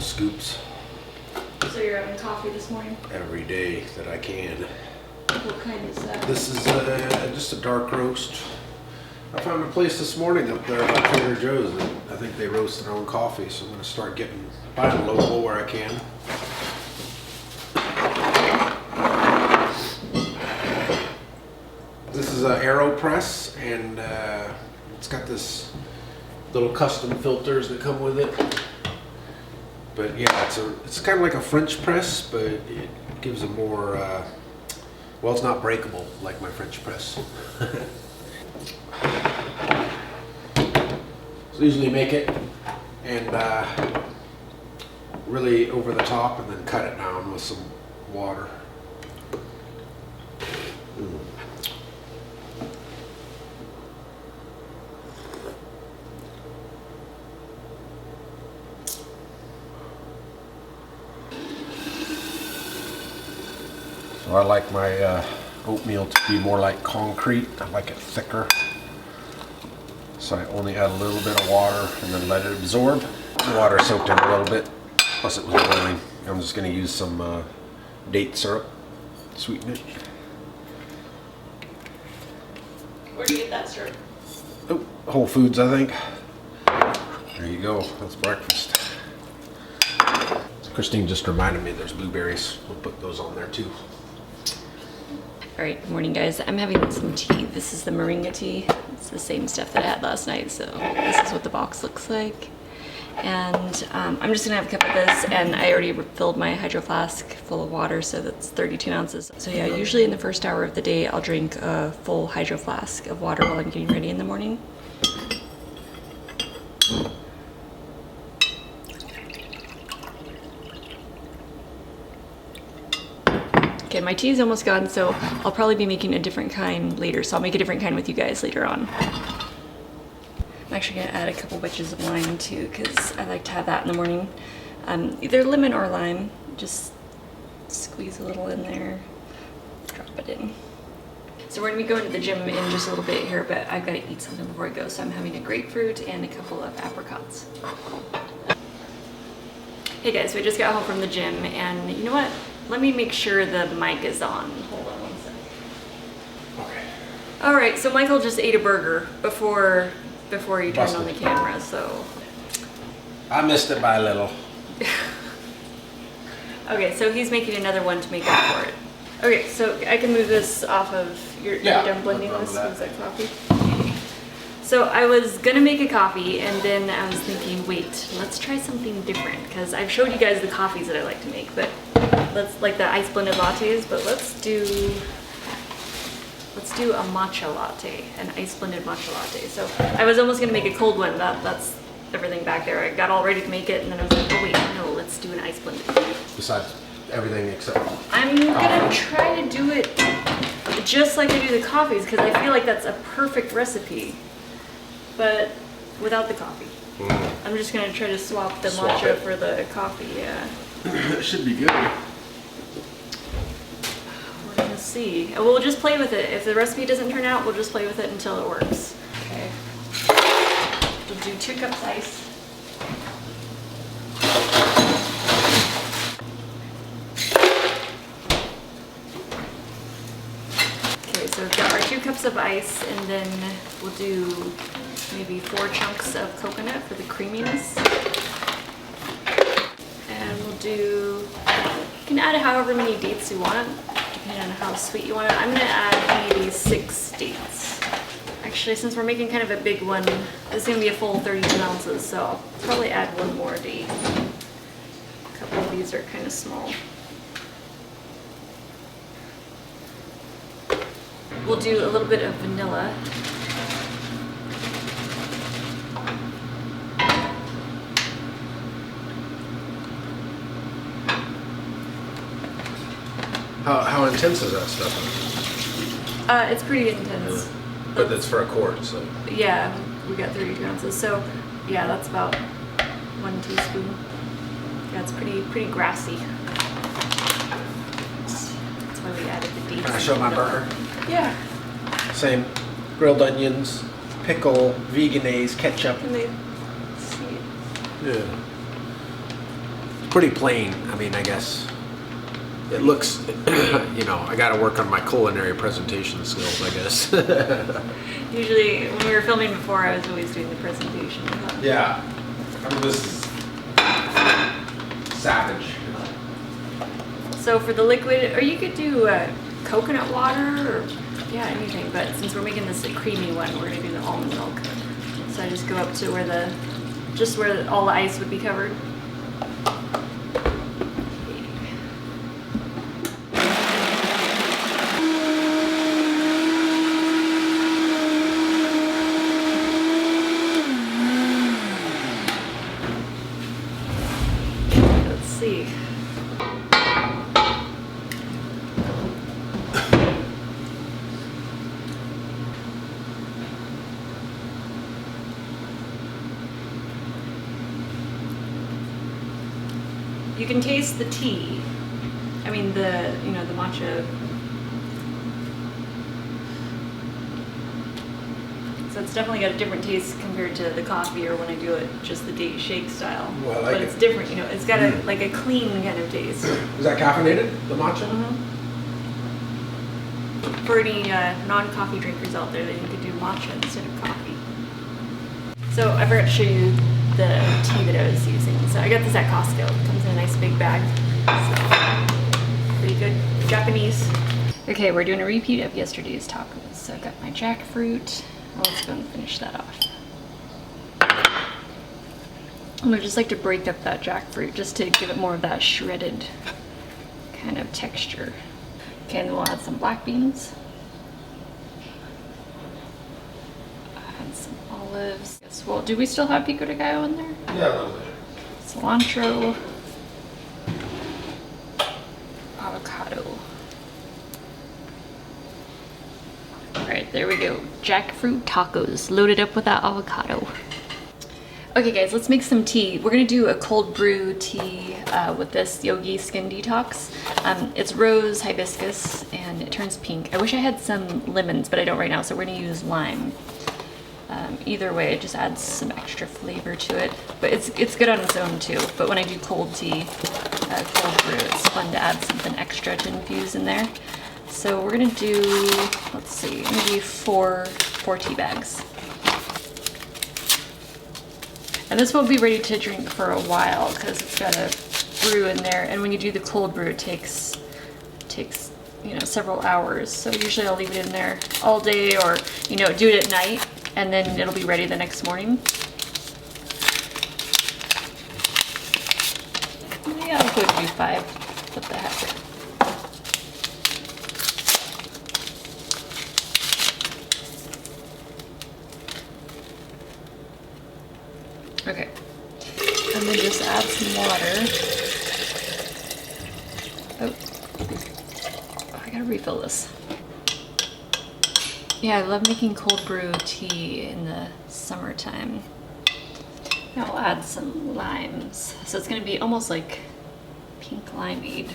scoops. So you're having coffee this morning? Every day that I can. What kind is that? This is just a dark roast. I found a place this morning up there by Trader Joe's, and I think they roast their own coffee, so I'm going to start buying local where I can. This is an AeroPress, and it's got this little custom filters that come with it. But yeah, it's kind of like a French press, but it gives a more well, it's not breakable like my French press. So usually make it and really over the top, and then cut it down with some water. So I like my oatmeal to be more like concrete. I like it thicker. So I only add a little bit of water and then let it absorb. The water soaked in a little bit, plus it was boiling. I'm just going to use some date syrup, sweeten it. Where do you get that syrup? Oh, Whole Foods, I think. There you go. That's breakfast. Christine just reminded me there's blueberries. We'll put those on there too. All right, good morning guys. I'm having some tea. This is the moringa tea. It's the same stuff that I had last night, so this is what the box looks like. And I'm just gonna have a cup of this, and I already filled my hydro flask full of water, so that's 32 ounces. So yeah, usually in the first hour of the day, I'll drink a full hydro flask of water while I'm getting ready in the morning. Okay, my tea is almost gone, so I'll probably be making a different kind later, so I'll make a different kind with you guys later on. I'm actually gonna add a couple wedges of lime too, because I like to have that in the morning. Either lemon or lime, just squeeze a little in there, drop it in. So we're gonna be going to the gym in just a little bit here, but I've gotta eat something before I go, so I'm having a grapefruit and a couple of apricots. Hey guys, we just got home from the gym, and you know what? Let me make sure the mic is on. Hold on one second. Okay. All right, so Michael just ate a burger before he turned on the camera, so. I missed it by a little. Okay, so he's making another one to make up for it. Okay, so I can move this off of you're done blending this? Was that coffee? So I was gonna make a coffee, and then I was thinking, wait, let's try something different, because I've showed you guys the coffees that I like to make, but let's like the ice blended lattes, but let's do a matcha latte, an ice blended matcha latte. So I was almost gonna make a cold one. That's everything back there. I got all ready to make it, and then I was like, oh wait, no, let's do an ice blended. Besides everything except I'm gonna try to do it just like I do the coffees, because I feel like that's a perfect recipe, but without the coffee. I'm just gonna try to swap the matcha for the coffee, yeah. It should be good. We're gonna see. We'll just play with it. If the recipe doesn't turn out, we'll just play with it until it works. Okay. We'll do 2 cups ice. Okay, so we've got our 2 cups of ice, and then we'll do maybe 4 chunks of coconut for the creaminess. And we'll do, you can add however many dates you want, depending on how sweet you want it. I'm gonna add maybe 6 dates. Actually, since we're making kind of a big one, this is gonna be a full 32 ounces, so I'll probably add 1 more date. A couple of these are kind of small. We'll do a little bit of vanilla. How intense is that stuff? It's pretty intense. But that's for a quart, so. Yeah, we got 32 ounces, so yeah, that's about 1 teaspoon. Yeah, it's pretty grassy. That's why we added the dates. Can I show my burger? Yeah. Same. Grilled onions, pickle, veganaise, ketchup. Can they see it? Yeah. pretty plain. I mean, I guess it looks, you know, I got to work on my culinary presentation skills, I guess. Usually, when we were filming before, I was always doing the presentation. Yeah. I mean, this is savage. So for the liquid, or you could do coconut water, or yeah, anything. But since we're making this a creamy one, we're gonna do the almond milk. So I just go up to where all the ice would be covered. Let's see. You can taste the tea. I mean the matcha. So it's definitely got a different taste compared to the coffee or when I do it just the date shake style. Well, I like but it's different, you know. It's got like a clean kind of taste. Is that caffeinated, the matcha? Mm-hmm. For any non-coffee drinkers out there, then you could do matcha instead of coffee. So I forgot to show you the tea that I was using. So I got this at Costco. It comes in a nice big bag. So pretty good. Japanese. Okay, we're doing a repeat of yesterday's tacos. So I got my jackfruit. Well, let's go and finish that off. And I just like to break up that jackfruit just to give it more of that shredded kind of texture. Okay, and then we'll add some black beans. Add some olives. Yes, well, do we still have pico de gallo in there? Yeah, a little bit. Cilantro. Avocado. Alright, there we go. Jackfruit tacos loaded up with that avocado. Okay guys, let's make some tea. We're gonna do a cold brew tea with this Yogi Skin Detox. It's rose hibiscus and it turns pink. I wish I had some lemons, but I don't right now, so we're gonna use lime. Either way, it just adds some extra flavor to it. But it's good on its own too. But when I do cold tea, cold brew, it's fun to add something extra to infuse in there. So we're gonna do, let's see, maybe four tea bags. And this won't be ready to drink for a while because it's got a brew in there. And when you do the cold brew, it takes several hours. So usually I'll leave it in there all day, or do it at night, and then it'll be ready the next morning. Yeah, I'll go do 5. What the heck? Okay, and then just add some water. Oh, I gotta refill this. Yeah, I love making cold brew tea in the summertime. Now I'll add some limes. So it's gonna be almost like pink limeade.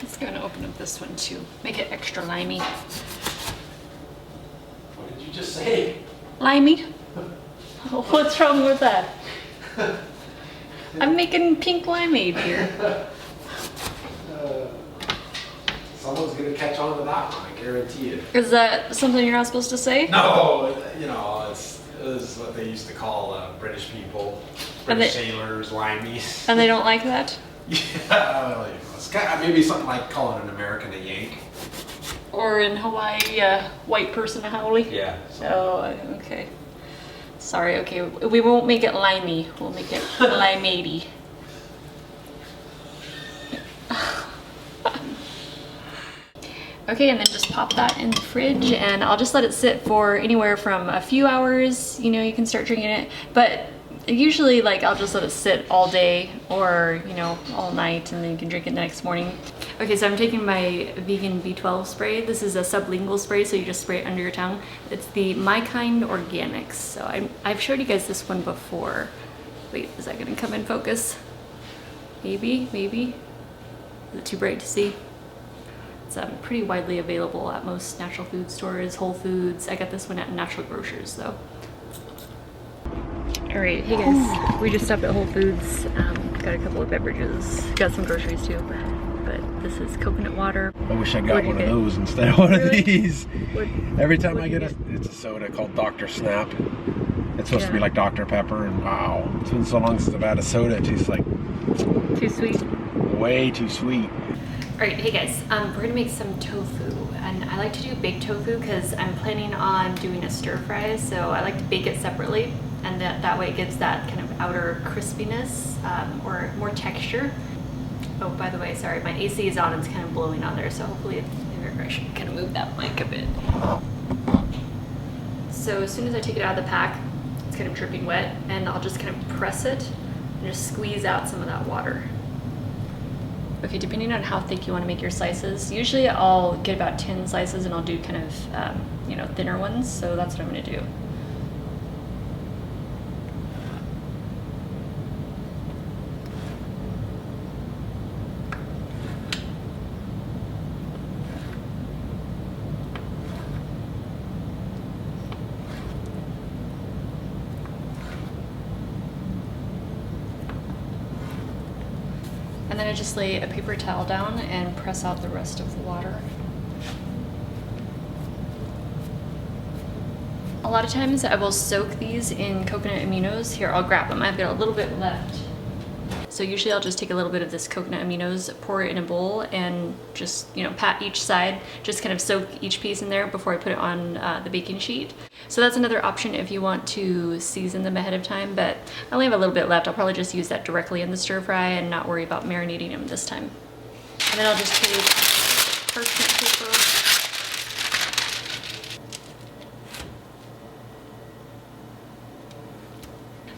Let's go and open up this one too. Make it extra limey. What did you just say? Limey? What's wrong with that? I'm making pink limeade here. Someone's gonna catch on to that one, I guarantee it. Is that something you're not supposed to say? No, it's what they used to call British people, British sailors, limeys. And they don't like that? Yeah, it's maybe something like calling an American a Yank. Or in Hawaii, white person a haole? Yeah. Oh, okay. Sorry, okay. We won't make it limey. We'll make it limeade. Okay, and then just pop that in the fridge, and I'll just let it sit for anywhere from a few hours. You can start drinking it, but usually I'll just let it sit all day or all night, and then you can drink it the next morning. Okay, so I'm taking my vegan B12 spray. This is a sublingual spray, so you just spray it under your tongue. It's the My Kind Organics. So I've showed you guys this one before. Wait, is that gonna come in focus? Maybe? Is it too bright to see? It's pretty widely available at most natural food stores, Whole Foods. I got this one at Natural Grocers though. All right, hey guys, we just stopped at Whole Foods, got a couple of beverages, got some groceries too, but this is coconut water. I wish I got one of those instead of one of these. Every time I get it's a soda called Dr. Snap. It's supposed to be like Dr. Pepper, and wow, it's been so long since I've had a soda, it tastes like... Too sweet. Way too sweet. All right, hey guys, we're gonna make some tofu, and I like to do baked tofu because I'm planning on doing a stir fry, so I like to bake it separately, and that way it gives that kind of outer crispiness or more texture. Oh, by the way, sorry, my AC is on, it's kind of blowing on there, so hopefully I should kind of move that mic a bit. So as soon as I take it out of the pack, it's kind of dripping wet, and I'll just kind of press it and just squeeze out some of that water. Okay, depending on how thick you want to make your slices, usually I'll get about 10 slices and I'll do kind of, you know, thinner ones, so that's what I'm going to do. And then I just lay a paper towel down and press out the rest of the water. A lot of times I will soak these in coconut aminos. Here, I'll grab them. I've got a little bit left. So usually I'll just take a little bit of this coconut aminos, pour it in a bowl, and just, you know, pat each side, just kind of soak each piece in there before I put it on the baking sheet. So that's another option if you want to season them ahead of time, but I only have a little bit left. I'll probably just use that directly in the stir fry and not worry about marinating them this time. And then I'll just take parchment paper.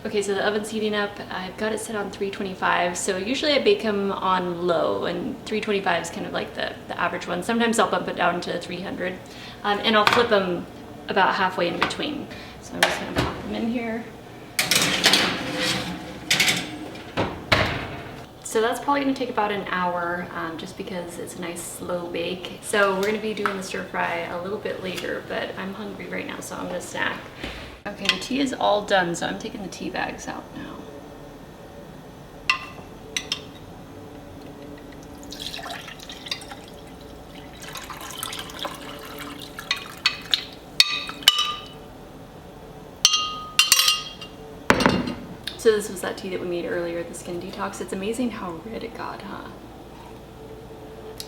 Okay, so the oven's heating up. I've got it set on 325. So usually I bake them on low, and 325 is kind of like the average one. Sometimes I'll bump it down to 300. And I'll flip them about halfway in between. So I'm just gonna pop them in here. So that's probably gonna take about an hour, just because it's a nice slow bake. So we're gonna be doing the stir fry a little bit later, but I'm hungry right now, so I'm gonna snack. Okay, the tea is all done, so I'm taking the tea bags out now. So this was that tea that we made earlier, the skin detox. It's amazing how red it got, huh?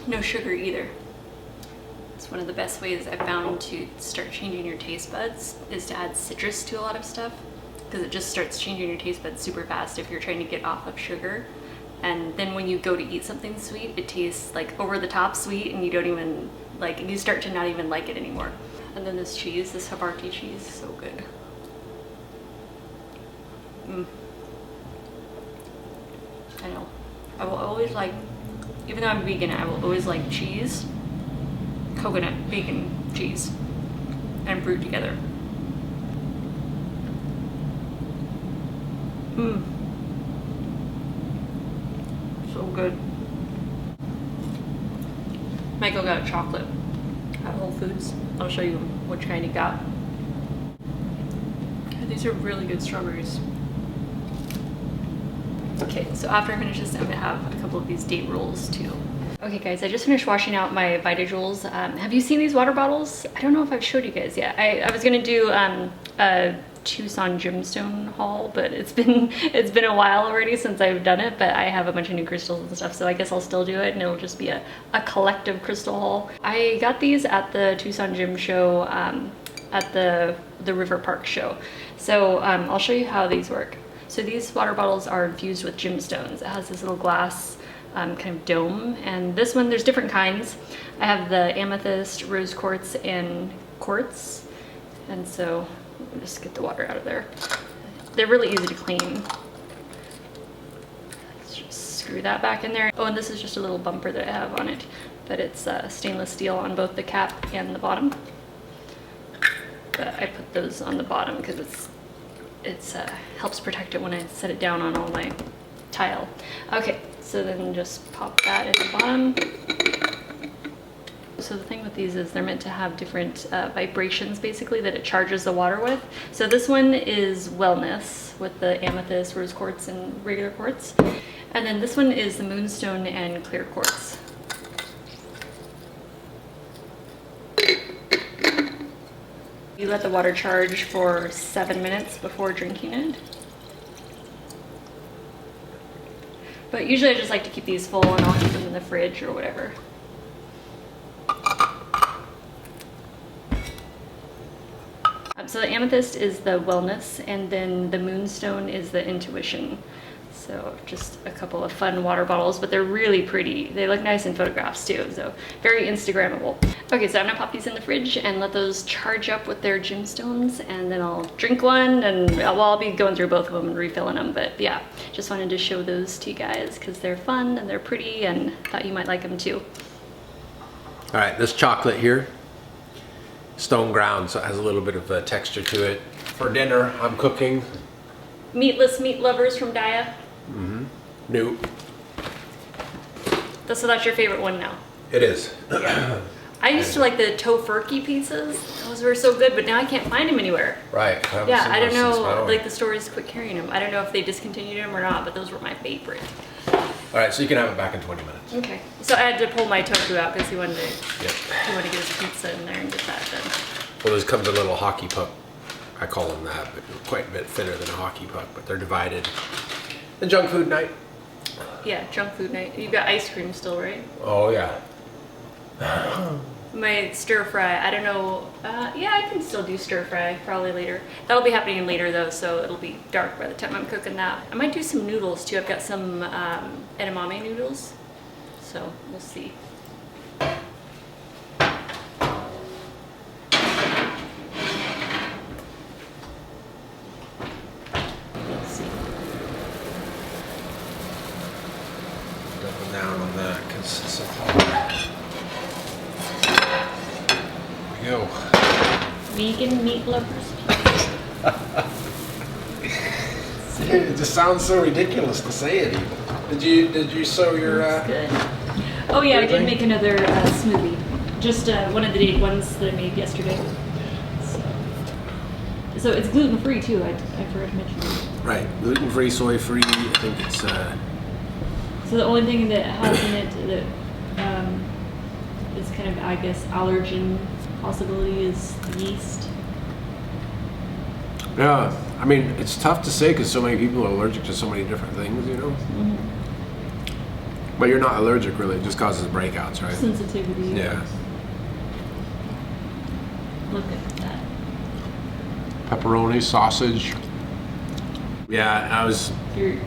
No sugar either. It's one of the best ways I've found to start changing your taste buds is to add citrus to a lot of stuff, because it just starts changing your taste buds super fast if you're trying to get off of sugar. And then when you go to eat something sweet, it tastes like over the top sweet, and you don't even like, you start to not even like it anymore. And then this cheese, this Havarti cheese, is so good. I know. I will always like, even though I'm vegan, I will always like cheese, coconut, bacon, cheese, and fruit together. So good. Michael got a chocolate at Whole Foods. I'll show you which kind he got. These are really good strawberries. Okay, so after I finish this, I'm gonna have a couple of these date rolls too. Okay guys, I just finished washing out my VitaJoules. Have you seen these water bottles? I don't know if I've showed you guys yet. I was gonna do a Tucson gemstone haul, but it's been a while already since I've done it, but I have a bunch of new crystals and stuff, so I guess I'll still do it, and it'll just be a collective crystal haul. I got these at the Tucson Gem show, at the River Park show. So I'll show you how these work. So these water bottles are infused with gemstones. It has this little glass kind of dome, and this one, there's different kinds. I have the amethyst, rose quartz, and quartz, and so I'll just get the water out of there. They're really easy to clean. Let's just screw that back in there. Oh, and this is just a little bumper that I have on it, but it's stainless steel on both the cap and the bottom. But I put those on the bottom because it's helps protect it when I set it down on all my tile. Okay, so then just pop that in the bottom. So the thing with these is they're meant to have different vibrations basically that it charges the water with. So this one is wellness with the amethyst, rose quartz, and regular quartz. And then this one is the moonstone and clear quartz. You let the water charge for 7 minutes before drinking it. But usually I just like to keep these full and I'll keep them in the fridge or whatever. So the amethyst is the wellness, and then the moonstone is the intuition. So just a couple of fun water bottles, but they're really pretty. They look nice in photographs too, so very Instagrammable. Okay, so I'm gonna pop these in the fridge and let those charge up with their gemstones, and then I'll drink one, and well, I'll be going through both of them and refilling them, but yeah, just wanted to show those to you guys because they're fun and they're pretty and thought you might like them too. All right, this chocolate here, stone ground, so it has a little bit of a texture to it. For dinner, I'm cooking Meatless meat lovers from Daya. Nope. So that's your favorite one now? It is. I used to like the tofurkey pizzas. Those were so good, but now I can't find them anywhere. Right. Yeah, I don't know, like the stores quit carrying them. I don't know if they discontinued them or not, but those were my favorite. All right, so you can have it back in 20 minutes. Okay. So I had to pull my tofu out because he wanted to Yep. get his pizza in there and get that done. Well, this comes a little hockey puck. I call them that, but quite a bit thinner than a hockey puck, but they're divided. And junk food night. Yeah, junk food night. You've got ice cream still, right? Oh, yeah. My stir fry, I don't know. Yeah, I can still do stir fry probably later. That'll be happening later though, so it'll be dark by the time I'm cooking that. I might do some noodles too. I've got some edamame noodles, so we'll see. Let's see. Double down on that because it's so hard. There we go. Vegan meat lovers. It just sounds so ridiculous to say it even. Did you sew your Good. Oh yeah, I did everything? make another smoothie. Just one of the ones that I made yesterday. So it's gluten free too. I forgot to mention that. Right, gluten-free, soy-free. I think it's So the only thing that has in it that is kind of, I guess, allergen possibility is yeast. yeah. I mean, it's tough to say because so many people are allergic to so many different things, you know. Mm-hmm. But you're not allergic, really. It just causes breakouts, right? Sensitivity. Yeah. Look at that. Pepperoni, sausage. Yeah, I was You're,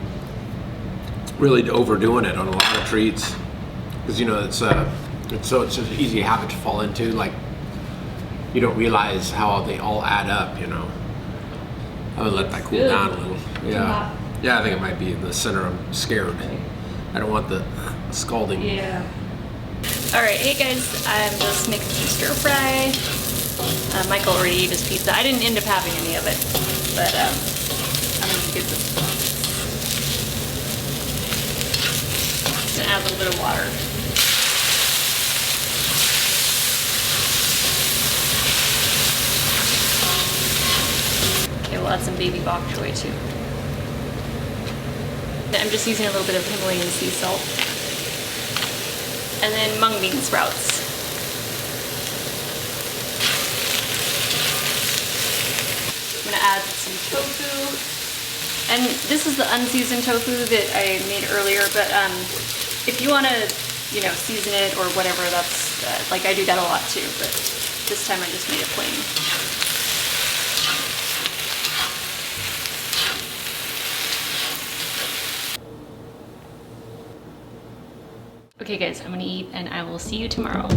really overdoing it on a lot of treats because you know it's such an easy habit to fall into. Like you don't realize how they all add up, you know. I would let that cool good. down a little. Too Yeah, hot. yeah. I think it might be in the center. I'm scared. I don't want the scalding. Yeah. All right, hey guys, I'm just making some stir fry. Michael already ate his pizza. I didn't end up having any of it, but I'm gonna give this. Just gonna add a little bit of water. Okay, we'll add some baby bok choy too. I'm just using a little bit of Himalayan sea salt. And then mung bean sprouts. I'm gonna add some tofu. And this is the unseasoned tofu that I made earlier, but if you wanna, you know, season it or whatever, that's, like I do that a lot too, but this time I just made it plain. Okay guys, I'm gonna eat and I will see you tomorrow.